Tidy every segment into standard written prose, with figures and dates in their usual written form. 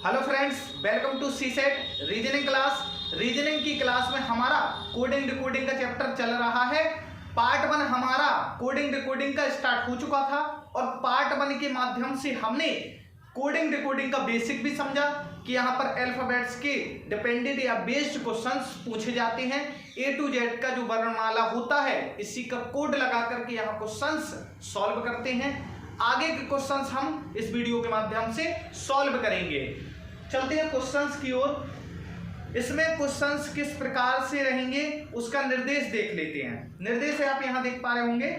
Hello friends, welcome to CSAT reasoning class. Reasoning की class में हमारा कोडिंग डिकोडिंग का चैप्टर चल रहा है। पार्ट 1 हमारा कोडिंग डिकोडिंग का स्टार्ट हो चुका था और पार्ट 1 के माध्यम से हमने कोडिंग डिकोडिंग का बेसिक भी समझा कि यहाँ पर अल्फाबेट्स के डिपेंडेंट या बेस्ड क्वेश्चंस पूछे जाते हैं। A to Z का जो वर्णमाला होता है इसी का कोड लगा करके यहाँ क्वेश्चंस सॉल्व करते हैं। आगे के क्वेश्चंस हम इस वीडियो के माध्यम से सॉल्व करेंगे। चलते हैं क्वेश्चंस की ओर। इसमें क्वेश्चंस किस प्रकार से रहेंगे उसका निर्देश देख लेते हैं। निर्देश आप यहां देख पा रहे होंगे।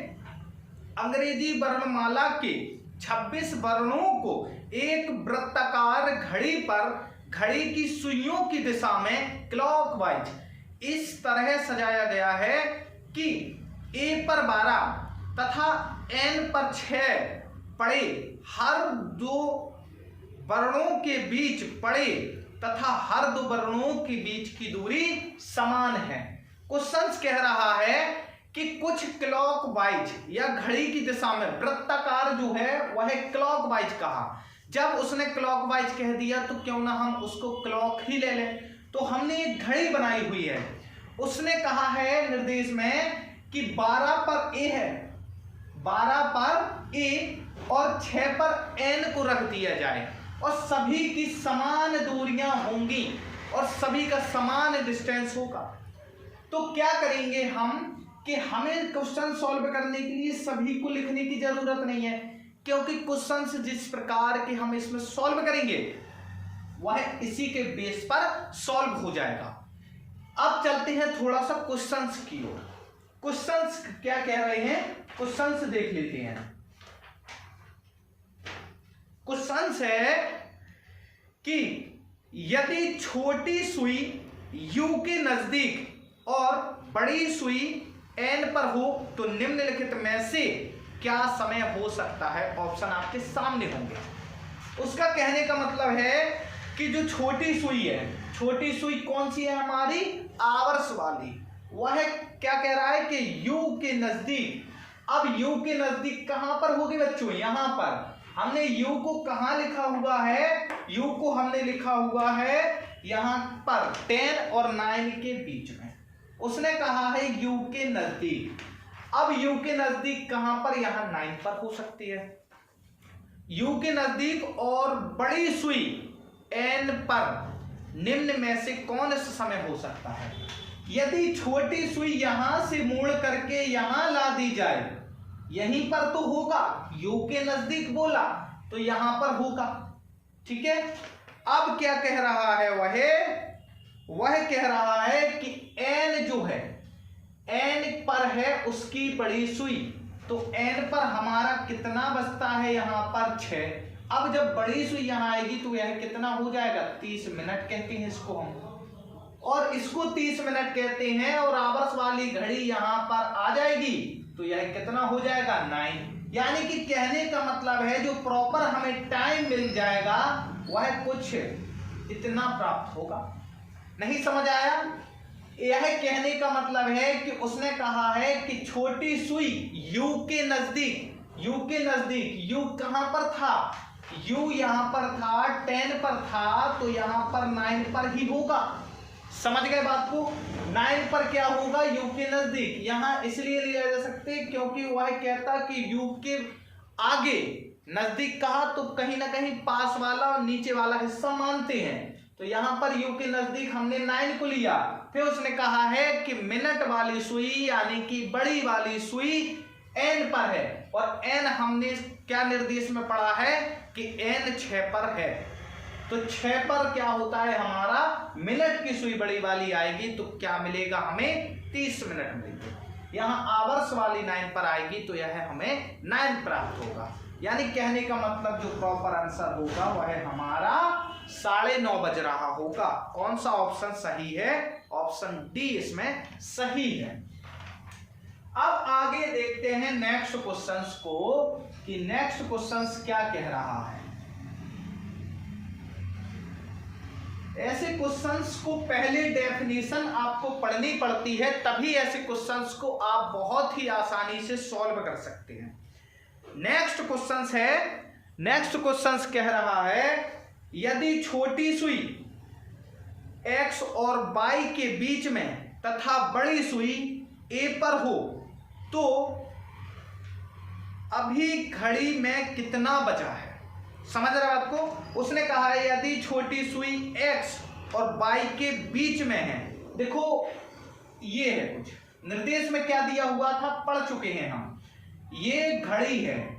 अंग्रेजी वर्णमाला के 26 वर्णों को एक वृत्ताकार घड़ी पर घड़ी की सुइयों की दिशा में क्लॉकवाइज इस तरह सजाया गया है कि A पर 12 तथा N पर 6 पड़े हर दो वर्णों के बीच पड़े तथा हर दो वर्णों के बीच की दूरी समान है। क्वेश्चन कह रहा है कि कुछ क्लॉकवाइज या घड़ी की दिशा में वृत्ताकार जो है वह क्लॉकवाइज कहा। जब उसने क्लॉकवाइज कह दिया तो क्यों ना हम उसको क्लॉक ही ले लें। तो हमने एक घड़ी बनाई हुई है। उसने कहा है निर्देश में कि 12 पर A है, 12 पर A और 6 पर N को रख दिया जाए और सभी की समान दूरियां होंगी और सभी का समान डिस्टेंस होगा। तो क्या करेंगे हम कि हमें क्वेश्चन सॉल्व करने के लिए सभी को लिखने की जरूरत नहीं है, क्योंकि क्वेश्चन जिस प्रकार के हम इसमें सॉल्व करेंगे वह इसी के बेस पर सॉल्व हो जाएगा। अब चलते हैं थोड़ा सा क्वेश्चंस की ओर। क्वेश्चंस क्या कह रहे हैं, क्वेश्चंस देख लेते हैं। क्वेश्चंस है कि यदि छोटी सुई U के नजदीक और बड़ी सुई N पर हो तो निम्नलिखित में से क्या समय हो सकता है। ऑप्शन आपके सामने होंगे। उसका कहने का मतलब है कि जो छोटी सुई है, छोटी सुई कौन सी है हमारी, आवर्स वाली, वह क्या कह रहा है कि U के नजदीक। अब U के नजदीक कहां पर होगी बच्चों, यहां पर। हमने U को कहां लिखा हुआ है, U को हमने लिखा हुआ है यहां पर 10 और 9 के बीच में। उसने कहा है U के नजदीक। अब U के नजदीक कहां पर, यहां 9 पर हो सकती है। U के नजदीक और बड़ी सुई N पर निम्न में से कौन सा समय हो सकता है। यदि छोटी सुई यहां से मोड़ करके यहां ला दी जाए, यहीं पर तो होगा, U के नजदीक बोला तो यहां पर होगा, ठीक है। अब क्या कह रहा है, वह कह रहा है कि N जो है, N पर है उसकी बड़ी सुई, तो N पर हमारा कितना बचता है, यहां पर 6। अब जब बड़ी सुई यहां आएगी तो यह कितना हो जाएगा, 30 मिनट कहते हैं इसको हम, और इसको 30 मिनट कहते हैं। और आवर्स वाली घड़ी यहां पर आ जाएगी तो यह कितना हो जाएगा, 9। यानी कि कहने का मतलब है जो प्रॉपर हमें टाइम मिल जाएगा वह कुछ इतना प्राप्त होगा। नहीं समझ आया। यह कहने का मतलब है कि उसने कहा है कि छोटी सुई U के नजदीक, U के नजदीक, U कहां पर था, U यहां पर था, 10 पर था, तो यहां पर 9 पर ही होगा। समझ गए बात को। 9 पर क्या होगा, U के नजदीक। यहां इसलिए लिया जा सकते क्योंकि वह कहता कि U के आगे नजदीक कहा तो कहीं ना कहीं पास वाला और नीचे वाला हिस्सा मानते हैं, तो यहां पर U के नजदीक हमने 9 को लिया। फिर उसने कहा है कि मिनट वाली सुई यानी कि बड़ी वाली सुई N पर है, और N हमने क्या निर्देश में पढ़ा है कि N 6 पर है, तो 6 पर क्या होता है हमारा, मिनट की सुई बड़ी वाली आएगी तो क्या मिलेगा हमें, 30 मिनट मिलेंगे। यहाँ आवर्स वाली 9 पर आएगी तो यह हमें 9 प्राप्त होगा। यानी कहने का मतलब जो प्रॉपर आंसर होगा वह हमारा 9:30 बज रहा होगा। कौन सा ऑप्शन सही है, ऑप्शन डी इसमें सही है। अब आगे देखते हैं नेक्स्ट क्वेश्चंस को कि नेक्स्ट क्वेश्चंस क्या कह रहा है। ऐसे क्वेश्चंस को पहले डेफिनेशन आपको पढ़नी पड़ती है, तभी ऐसे क्वेश्चंस को आप बहुत ही आसानी से सॉल्व कर सकते हैं। नेक्स्ट क्वेश्चंस है, नेक्स्ट क्वेश्चंस कह रहा है यदि छोटी सुई x और y के बीच में तथा बड़ी सुई A पर हो तो अभी घड़ी में कितना बचा है। समझ रहे हो आपको। उसने कहा है यदि छोटी सुई x और y के बीच में है। देखो ये है कुछ निर्देश में क्या दिया हुआ था, पढ़ चुके हैं हम। ये घड़ी है,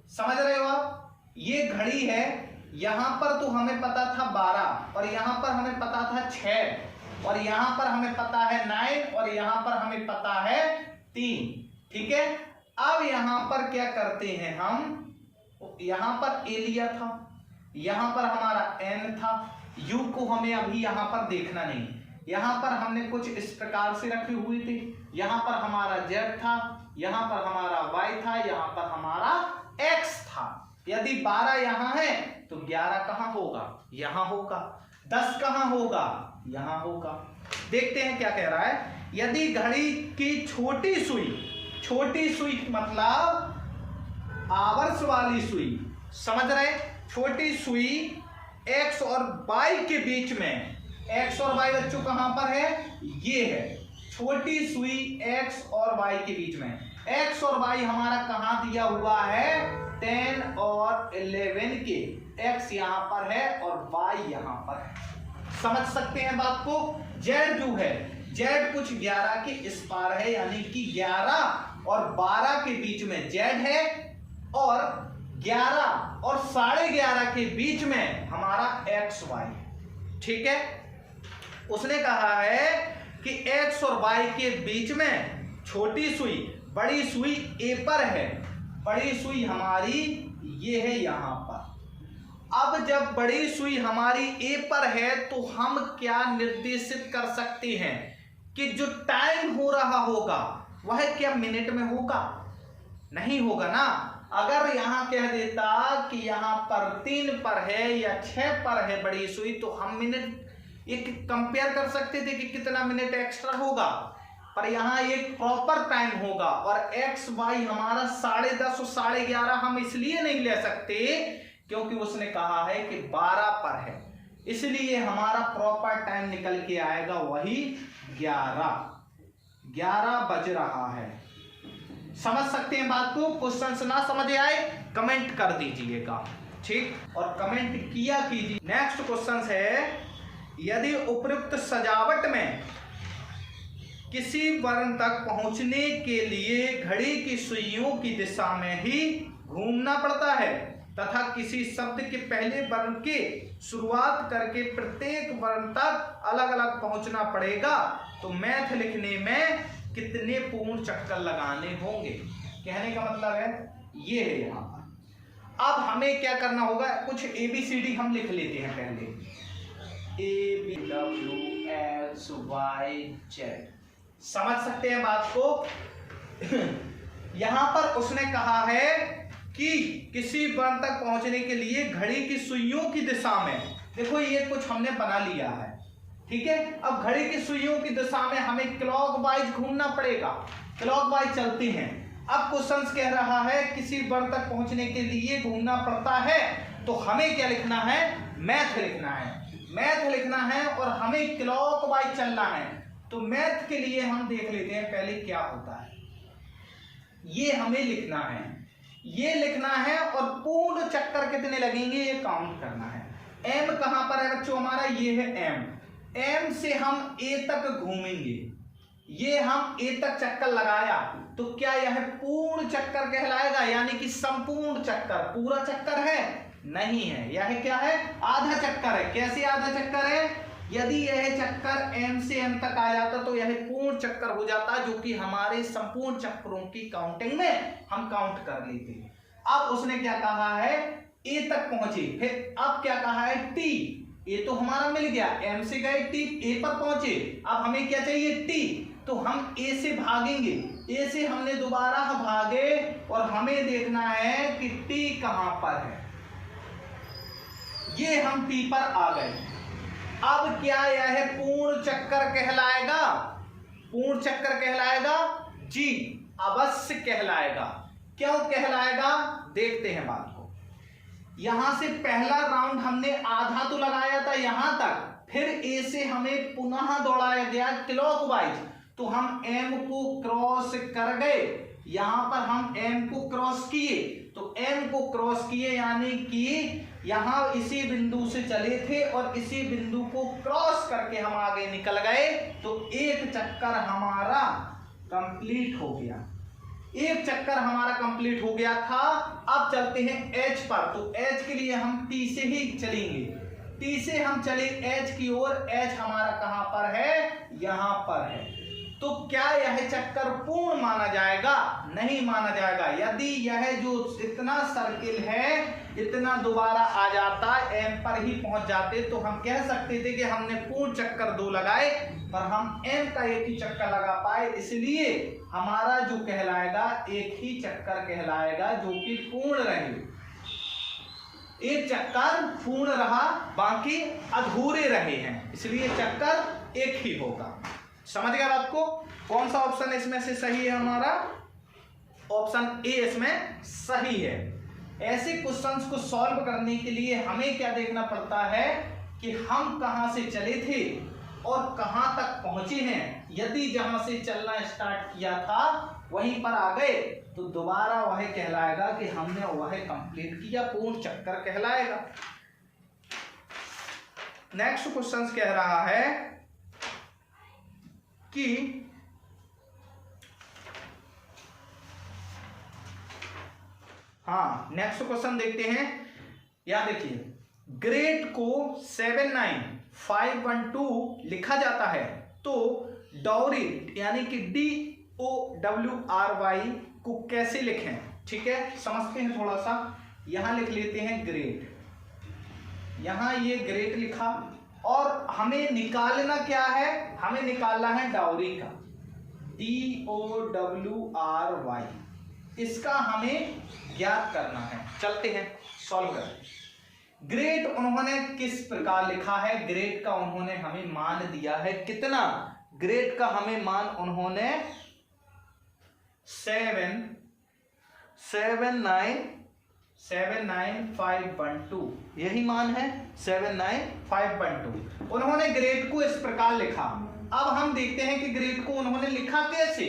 समझ रहे हो आप, ये घड़ी है। यहां पर तो हमें पता था 12 और यहां पर हमें पता था 6 और यहां पर हमें पता है 9 और यहां पर हमें पता है 3। ठीक है, अब यहां पर क्या करते हैं हम, यहां पर A लिया था, यहां पर हमारा N था, U को हमें अभी यहां पर देखना नहीं। यहां पर हमने कुछ इस प्रकार से रखे हुए थे, यहां पर हमारा Z था, यहां पर हमारा Y था, यहां पर हमारा X था। यदि 12 यहां है तो 11 कहां होगा, यहां होगा। 10 कहां होगा, यहां होगा। देखते हैं क्या कह रहा है। यदि घड़ी की छोटी सुई मतलब आवर्स वाली सुई, समझ रहे, छोटी सुई x और y के बीच में, x और y बच्चों कहां पर है, ये है छोटी सुई x और y के बीच में। x और y हमारा कहां दिया हुआ है, 10 और 11 के, x यहां पर है और y यहां पर है। समझ सकते हैं बात को। z जो है, z कुछ 11 के इस पार है, यानी कि 11 और 12 के बीच में z है और 11 और 11:30 के बीच में हमारा x y। ठीक है, उसने कहा है कि x और y के बीच में छोटी सुई, बड़ी सुई A पर है, बड़ी सुई हमारी ये है यहां पर। अब जब बड़ी सुई हमारी A पर है तो हम क्या निर्देशित कर सकते हैं कि जो टाइम हो रहा होगा वह क्या मिनट में होगा, नहीं होगा ना। अगर यहां कह देता कि यहां पर 3 पर है या 6 पर है बड़ी सुई, तो हम मिनट एक कंपेयर कर सकते थे कि कितना मिनट एक्स्ट्रा होगा, पर यहां एक प्रॉपर टाइम होगा। और एक्स वाई हमारा 10:30 और 11:30 हम इसलिए नहीं ले सकते क्योंकि उसने कहा है कि 12 पर है, इसलिए हमारा प्रॉपर टाइम निकल के आएगा वही 11 बज रहा है। समझ सकते हैं बात को। क्वेश्चन ना समझ आए कमेंट कर दीजिएगा, ठीक, और कमेंट किया कीजिए। नेक्स्ट क्वेश्चन है, यदि उपयुक्त सजावट में किसी वर्ण तक पहुंचने के लिए घड़ी की सुइयों की दिशा में ही घूमना पड़ता है तथा किसी शब्द के पहले वर्ण के शुरुआत करके प्रत्येक वर्ण तक अलग अलग पहुंचना पड़ेगा, तो मैथ लिखने में कितने पूर्ण चक्कर लगाने होंगे। कहने का मतलब है ये है यहां पर। अब हमें क्या करना होगा, कुछ ABCD हम लिख लेते हैं पहले, ABWXYZ। समझ सकते हैं बात को। यहां पर उसने कहा है कि किसी वर्ण तक पहुंचने के लिए घड़ी की सुइयों की दिशा में, देखो ये कुछ हमने बना लिया है, ठीक है। अब घड़ी की सुइयों की दिशा में हमें क्लॉकवाइज घूमना पड़ेगा, क्लॉकवाइज चलते हैं। अब क्वेश्चन कह रहा है किसी वर्ण तक पहुंचने के लिए घूमना पड़ता है, तो हमें क्या लिखना है, मैथ लिखना है, मैथ लिखना है और हमें क्लॉकवाइज चलना है। तो मैथ के लिए हम देख लेते हैं पहले क्या होता है। ये हमें लिखना है, ये लिखना है और पूर्ण चक्कर कितने लगेंगे ये काउंट करना है। एम कहां पर है बच्चों हमारा, ये है एम। एम से हम ए तक घूमेंगे, ये हम ए तक चक्कर लगाया तो क्या यह पूर्ण चक्कर कहलाएगा, यानी कि संपूर्ण चक्कर। पूरा चक्कर है नहीं है, यह क्या है, आधा चक्कर है। कैसे आधा चक्कर है, यदि यह चक्कर एम से एम तक आ जाता तो यह पूर्ण चक्कर हो जाता, जो कि हमारे संपूर्ण चक्करों की काउंटिंग में हम काउंट कर लेते हैं। अब उसने क्या कहा है, ए तक पहुंचे, फिर अब क्या कहा है, टी। ए तो हमारा मिल गया, एम से गए टी, ए पर पहुंचे। अब हमें क्या चाहिए, टी, तो हम ए से भागेंगे, ए से हमने दोबारा भागे और हमें देखना है कि टी कहां पर है। ये हम टी पर आ गए। अब क्या यह पूर्ण चक्कर कहलाएगा, पूर्ण चक्कर कहलाएगा, जी अवश्य कहलाएगा। क्यों कहलाएगा, देखते हैं बात को। यहां से पहला राउंड हमने आधा तो लगाया था यहां तक, फिर ए से हमें पुनः दौड़ाया गया क्लॉकवाइज, तो हम एम को क्रॉस कर गए। यहां पर हम एम को क्रॉस किए, तो एम को क्रॉस किए यानी कि यहां इसी बिंदु से चले थे और इसी बिंदु को क्रॉस करके हम आगे निकल गए, तो एक चक्कर हमारा कंप्लीट हो गया। एक चक्कर हमारा कंप्लीट हो गया था। अब चलते हैं एच पर, तो एच के लिए हम टी से ही चलेंगे। टी से हम चले एच की ओर, एच हमारा कहां पर है, यहां पर है। तो क्या यह चक्कर पूर्ण माना जाएगा? नहीं माना जाएगा। यदि यह जो इतना सर्किल है इतना दोबारा आ जाता, एम पर ही पहुंच जाते, तो हम कह सकते थे कि हमने पूर्ण चक्कर 2 लगाए, पर हम एम का एक ही चक्कर लगा पाए, इसलिए हमारा जो कहलाएगा एक ही चक्कर कहलाएगा जो कि पूर्ण रहे। एक चक्कर पूर्ण रहा, बाकी अधूरे रहे हैं, इसलिए चक्कर एक ही होगा। समझ गया बात को? कौन सा ऑप्शन इसमें से सही है? हमारा ऑप्शन ए इसमें सही है। ऐसे क्वेश्चंस को सॉल्व करने के लिए हमें क्या देखना पड़ता है कि हम कहां से चले थे और कहां तक पहुंचे हैं। यदि जहां से चलना स्टार्ट किया था वहीं पर आ गए, तो दोबारा वह कहलाएगा कि हमने वह कंप्लीट किया, पूर्ण चक्कर कहलाएगा। नेक्स्ट क्वेश्चन कह रहा है कि हाँ, नेक्स्ट क्वेश्चन देखते हैं। यहां देखिए, ग्रेड को 79512 लिखा जाता है, तो डॉरी यानी कि DOWRY को कैसे लिखें? ठीक है, समझते हैं थोड़ा सा। यहां लिख लेते हैं ग्रेड, यहां ये ग्रेड लिखा, और हमें निकालना क्या है? हमें निकालना है डाउरी का, DOWRY, इसका हमें ज्ञात करना है। चलते हैं सॉल्व करें। ग्रेड उन्होंने किस प्रकार लिखा है? ग्रेड का उन्होंने हमें मान दिया है कितना? ग्रेड का हमें मान उन्होंने 79512, यही मान है 79512। उन्होंने ग्रेड को इस प्रकार लिखा। अब हम देखते हैं कि ग्रेड को उन्होंने लिखा कैसे।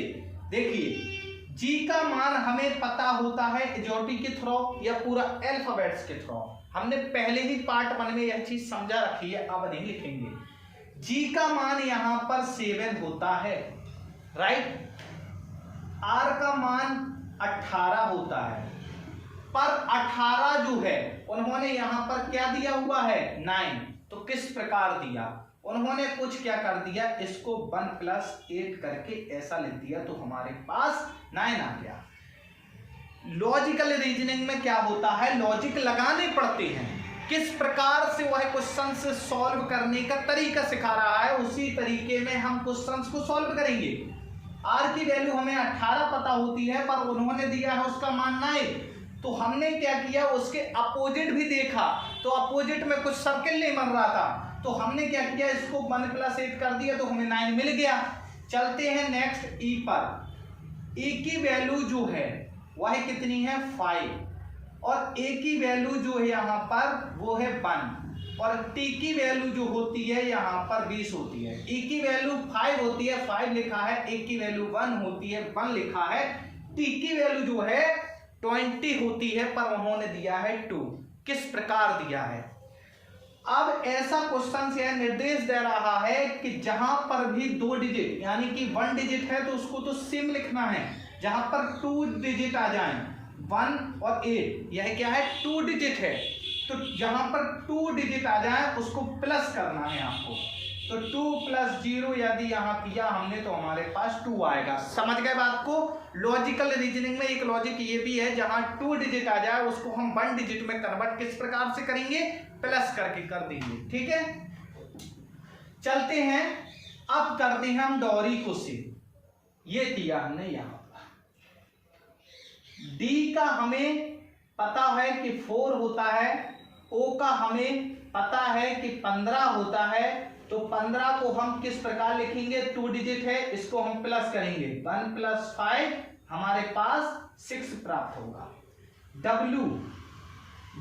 देखिए, जी का मान हमें पता होता है एजोटी के थ्रू या पूरा अल्फाबेट्स के थ्रू। हमने पहले ही पार्ट 1 में यह चीज समझा रखी है, अब नहीं लिखेंगे। जी का मान यहां पर 7 होता है, राइट। आर का मान 18 होता है, पर 18 जो है उन्होंने यहां पर क्या दिया हुआ है? 9। तो किस प्रकार दिया? उन्होंने कुछ क्या कर दिया, इसको 1 + 8 करके ऐसा लिख दिया, तो हमारे पास 9 आ गया। लॉजिकल रीजनिंग में क्या होता है? लॉजिक लगाने पड़ते हैं। किस प्रकार से वह क्वेश्चन से सॉल्व करने का तरीका सिखा रहा है, उसी तरीके में हम क्वेश्चन को सॉल्व करेंगे। आर की वैल्यू हमें 18 पता होती है, पर उन्होंने दिया है उसका मान 9, तो हमने क्या किया, उसके अपोजिट भी देखा, तो अपोजिट में कुछ सर्किल नहीं बन रहा था, तो हमने क्या किया, इसको 1 + 8 कर दिया, तो हमें 9 मिल गया। चलते हैं नेक्स्ट ई पर। ई की वैल्यू जो है वह कितनी है? 5, और ए की वैल्यू जो है यहाँ पर वो है 1, और टी की वैल्यू जो होती है यहाँ पर 20 होती है। ई की वैल्यू 5 होती है, 5 लिखा है। ए की वैल्यू 1 होती है, 1 लिखा है। टी की वैल्यू जो है 20 होती है, पर उन्होंने दिया है 2। किस प्रकार दिया है? अब ऐसा क्वेश्चन से निर्देश दे रहा है कि जहां पर भी 2 डिजिट यानी कि 1 डिजिट है तो उसको तो सेम लिखना है, जहां पर 2 डिजिट आ जाएं, 1 और 8, यह क्या है? 2 डिजिट है, तो जहां पर 2 डिजिट आ जाए उसको प्लस करना है आपको। तो 2 + 0 यदि यहां किया हमने तो हमारे पास 2 आएगा। समझ गए बात को? लॉजिकल रीजनिंग में एक लॉजिक ये भी है, जहां 2 डिजिट आ जाए उसको हम 1 डिजिट में कन्वर्ट किस प्रकार से करेंगे? प्लस करके कर देंगे। ठीक है, चलते हैं। अब करते हैं हम डॉरी को से। ये किया हमने यहां पर। डी का हमें पता है कि 4 होता है, ओ का हमें पता है कि 15 होता है, तो 15 को हम किस प्रकार लिखेंगे? 2 डिजिट है, इसको हम प्लस करेंगे, 1 + 5 हमारे पास 6 प्राप्त होगा।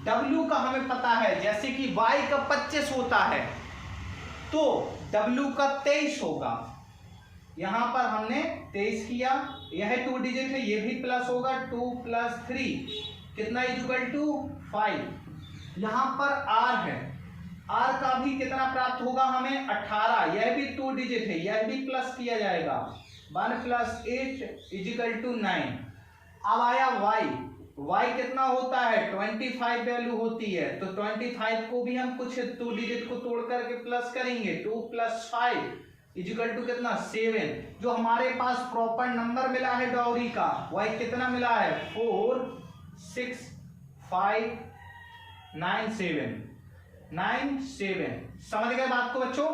W का हमें पता है, जैसे कि Y का 25 होता है तो W का 23 होगा। यहां पर हमने 23 किया, यह 2 डिजिट है, ये भी प्लस होगा, 2 + 3 कितना इक्वल टू 5। यहां पर R है, R का भी कितना प्राप्त होगा हमें 18, यह भी 2 डिजिट है, यह भी प्लस किया जाएगा, 1 + 8 = 9। अब आया Y कितना होता है 25 वैल्यू होती है, तो 25 को भी हम कुछ 2 डिजिट को तोड़ करके प्लस करेंगे, 2 + 5 = कितना 7। जो हमारे पास प्रॉपर नंबर मिला है डॉरी का Y कितना मिला है 4 6 5 9 7। समझ गए बात को बच्चों?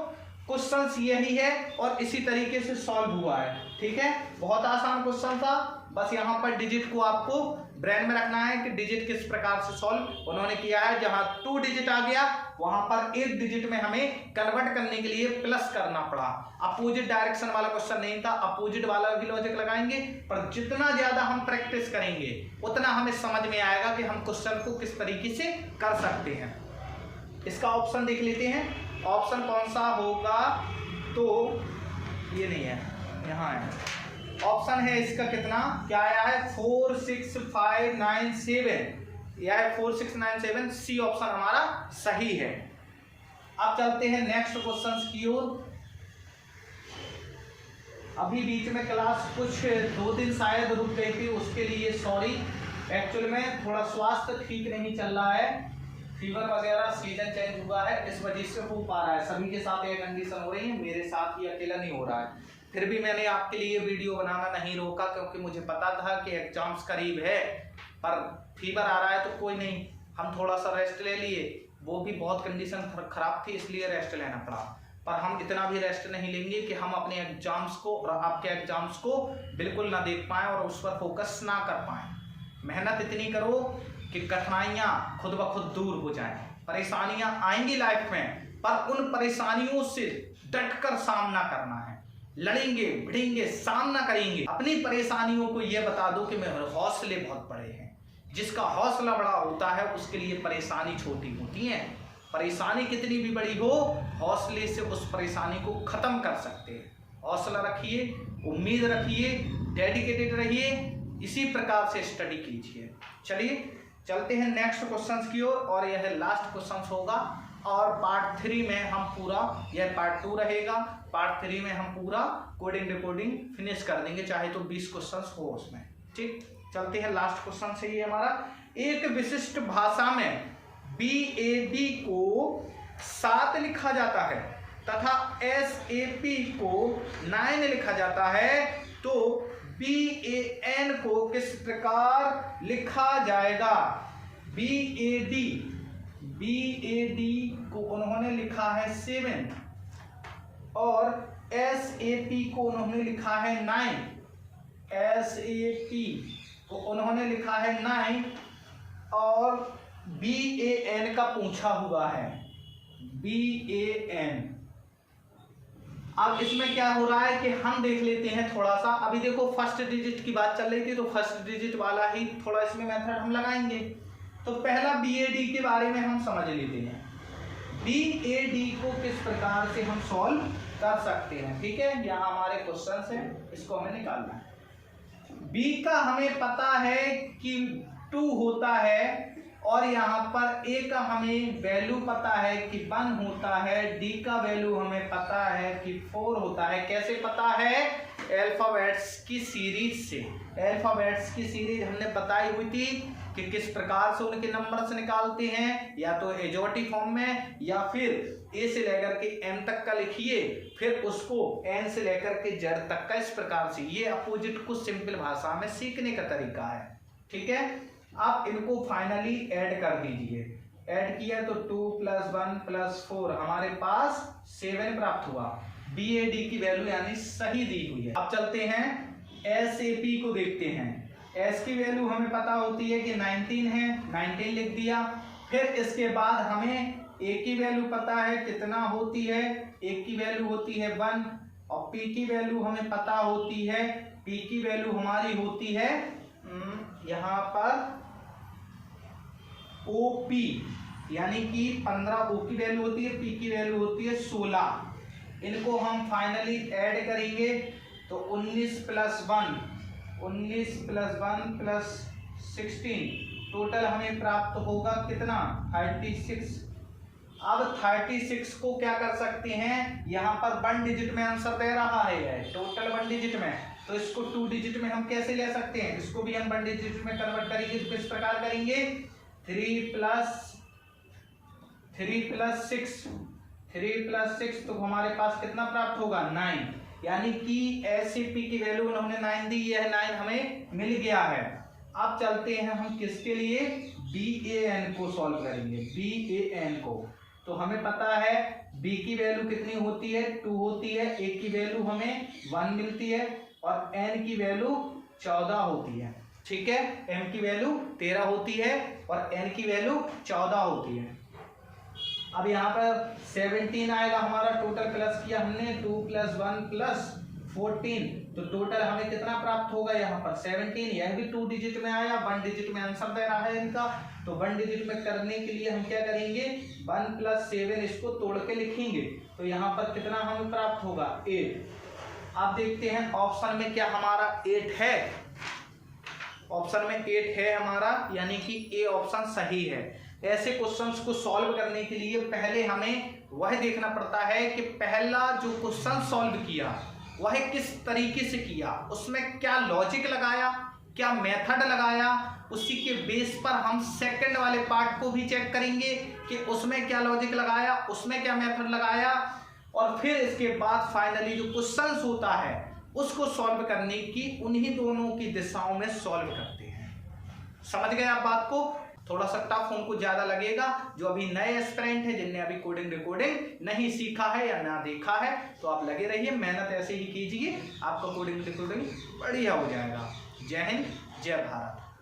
क्वेश्चन यही है और इसी तरीके से सॉल्व हुआ है। ठीक है, बहुत आसान क्वेश्चन था, बस यहाँ पर डिजिट को आपको ब्रेन में रखना है कि डिजिट किस प्रकार से सॉल्व उन्होंने किया है। जहां 2 डिजिट आ गया वहां पर 1 डिजिट में हमें कन्वर्ट करने के लिए प्लस करना पड़ा। अपोजिट डायरेक्शन वाला क्वेश्चन नहीं था, अपोजिट वाला भी लॉजिक लगाएंगे, पर जितना ज्यादा हम प्रैक्टिस करेंगे उतना हमें समझ में आएगा कि हम क्वेश्चन को किस तरीके से कर सकते हैं। इसका ऑप्शन देख लेते हैं, ऑप्शन कौन सा होगा, तो ये नहीं है, यहाँ है ऑप्शन है इसका, कितना क्या आया है 4 6 5 9 7, यह है 4 6 9 7, सी ऑप्शन हमारा सही है। अब चलते हैं नेक्स्ट क्वेश्चन की ओर। अभी बीच में क्लास कुछ 2 दिन शायद रुक गई थी, उसके लिए सॉरी। एक्चुअल में थोड़ा स्वास्थ्य ठीक नहीं चल रहा है, फीवर वगैरह, सीजन चेंज हुआ है, इस वजह से हो पा रहा है। सभी के साथ ये कंडीशन हो रही है, मेरे साथ ही अकेला नहीं हो रहा है। फिर भी मैंने आपके लिए वीडियो बनाना नहीं रोका, क्योंकि मुझे पता था कि एग्जाम्स करीब है, पर फीवर आ रहा है तो कोई नहीं, हम थोड़ा सा रेस्ट ले लिए, वो भी बहुत कंडीशन खराब थी इसलिए रेस्ट लेना पड़ा। पर हम इतना भी रेस्ट नहीं लेंगे कि हम अपने एग्जाम्स को और आपके एग्जाम्स को बिल्कुल ना देख पाएं और उस पर फोकस ना कर पाएं। मेहनत इतनी करो कि कठिनाइयां खुद ब खुद दूर हो जाएं। परेशानियां आएंगी लाइफ में, पर उन परेशानियों से डटकर सामना करना है, लड़ेंगे भिड़ेंगे, सामना करेंगे। अपनी परेशानियों को यह बता दो कि मेरे हौसले बहुत बड़े हैं। जिसका हौसला बड़ा होता है उसके लिए परेशानी छोटी होती है। परेशानी कितनी भी बड़ी हो, हौसले से उस परेशानी को खत्म कर सकते हैं। हौसला रखिए, उम्मीद रखिए, डेडिकेटेड रहिए, इसी प्रकार से स्टडी कीजिए। चलिए चलते हैं नेक्स्ट क्वेश्चन की ओर, और यह लास्ट क्वेश्चन होगा, और पार्ट 3 में हम पूरा, यह पार्ट 2 रहेगा, पार्ट 3 में हम पूरा कोडिंग रिकॉर्डिंग फिनिश कर देंगे, चाहे तो 20 क्वेश्चन हो उसमें। ठीक, चलते हैं लास्ट क्वेश्चन से ही हमारा। एक विशिष्ट भाषा में BAD को 7 लिखा जाता है तथा SAP को 9 लिखा जाता है, तो BAN को किस प्रकार लिखा जाएगा? BAD को उन्होंने लिखा है 7 और SAP को उन्होंने लिखा है 9, SAP को उन्होंने लिखा है 9 और BAN का पूछा हुआ है, BAN। अब इसमें क्या हो रहा है कि हम देख लेते हैं थोड़ा सा। अभी देखो फर्स्ट डिजिट की बात चल रही थी, तो फर्स्ट डिजिट वाला ही थोड़ा इसमें मेथड हम लगाएंगे। तो पहला BAD के बारे में हम समझ लेते हैं। BAD को किस प्रकार से हम सॉल्व कर सकते हैं। ठीक है, यहाँ हमारे क्वेश्चन है, इसको हमें निकालना है। B का हमें पता है कि 2 होता है, और यहाँ पर A का हमें वैल्यू पता है कि 1 होता है, D का वैल्यू हमें पता है कि 4 होता है। कैसे पता है? अल्फाबेट्स की सीरीज से। अल्फाबेट्स की सीरीज हमने बताई हुई थी कि किस प्रकार से उनके नंबर्स निकालते हैं, या तो एजोटी फॉर्म में, या फिर A से लेकर के M तक का लिखिए, फिर उसको N से लेकर के Z तक का, इस प्रकार से। ये अपोजिट को सिंपल भाषा में सीखने का तरीका है। ठीक है, आप इनको फाइनली ऐड कर दीजिए। ऐड किया तो 2 + 1 + 4 हमारे पास 7 प्राप्त हुआ। BAD की वैल्यू यानी सही दी हुई है। अब चलते हैं SAP को देखते हैं। S की वैल्यू हमें पता होती है कि 19 है, 19 लिख दिया। फिर इसके बाद हमें A की वैल्यू पता है कितना होती है, A की वैल्यू होती है 1, और P की वैल्यू हमें पता होती है, P की वैल्यू हमारी होती है यहाँ पर OP, यानी कि 15 O की वैल्यू होती है, P की वैल्यू होती है 16। इनको हम फाइनली ऐड करेंगे तो 19 + 1 + 16 टोटल हमें प्राप्त होगा कितना, 36। अब 36 को क्या कर सकते हैं, यहाँ पर 1 डिजिट में आंसर दे रहा है, टोटल 1 डिजिट में, तो इसको 2 डिजिट में हम कैसे ले सकते हैं, इसको भी हम 1 डिजिट में कन्वर्ट करेंगे तो किस प्रकार करेंगे, 3 + 6 तो हमारे पास कितना प्राप्त होगा, 9। यानी कि SCP की वैल्यू उन्होंने 9 दी, यह 9 हमें मिल गया है। अब चलते हैं हम किसके लिए, BAN को सॉल्व करेंगे, BAN को। तो हमें पता है B की वैल्यू कितनी होती है, 2 होती है, A की वैल्यू हमें 1 मिलती है और N की वैल्यू 14 होती है, ठीक है। M की वैल्यू 13 होती है और N की वैल्यू 14 होती है। अब यहाँ पर 17 आएगा हमारा, टोटल प्लस किया हमने, 2 + 1 + 14, तो टोटल हमें कितना प्राप्त होगा यहाँ पर 17। यह भी 2 डिजिट में आया, 1 डिजिट में आंसर दे रहा है इनका, तो 1 डिजिट में करने के लिए हम क्या करेंगे, 1 + 7 इसको तोड़ के लिखेंगे, तो यहाँ पर कितना हमें प्राप्त होगा, 8। आप देखते हैं ऑप्शन में क्या हमारा 8 है, ऑप्शन में 8 है हमारा, यानी कि A ऑप्शन सही है। ऐसे क्वेश्चंस को सॉल्व करने के लिए पहले हमें वह देखना पड़ता है कि पहला जो क्वेश्चन सॉल्व किया वह किस तरीके से किया, उसमें क्या लॉजिक लगाया, क्या मेथड लगाया, उसी के बेस पर हम सेकंड वाले पार्ट को भी चेक करेंगे कि उसमें क्या लॉजिक लगाया, उसमें क्या मेथड लगाया, और फिर इसके बाद फाइनली जो क्वेश्चंस होता है उसको सॉल्व करने की उन्हीं दोनों की दिशाओं में सॉल्व करते हैं। समझ गए आप बात को। थोड़ा सा टफ उनको ज्यादा लगेगा जो अभी नए एस्पिरेंट है, जिनने अभी कोडिंग रिकॉर्डिंग नहीं सीखा है या ना देखा है, तो आप लगे रहिए, मेहनत ऐसे ही कीजिए, आपका कोडिंग रिकॉर्डिंग बढ़िया हो जाएगा। जय हिंद, जय भारत।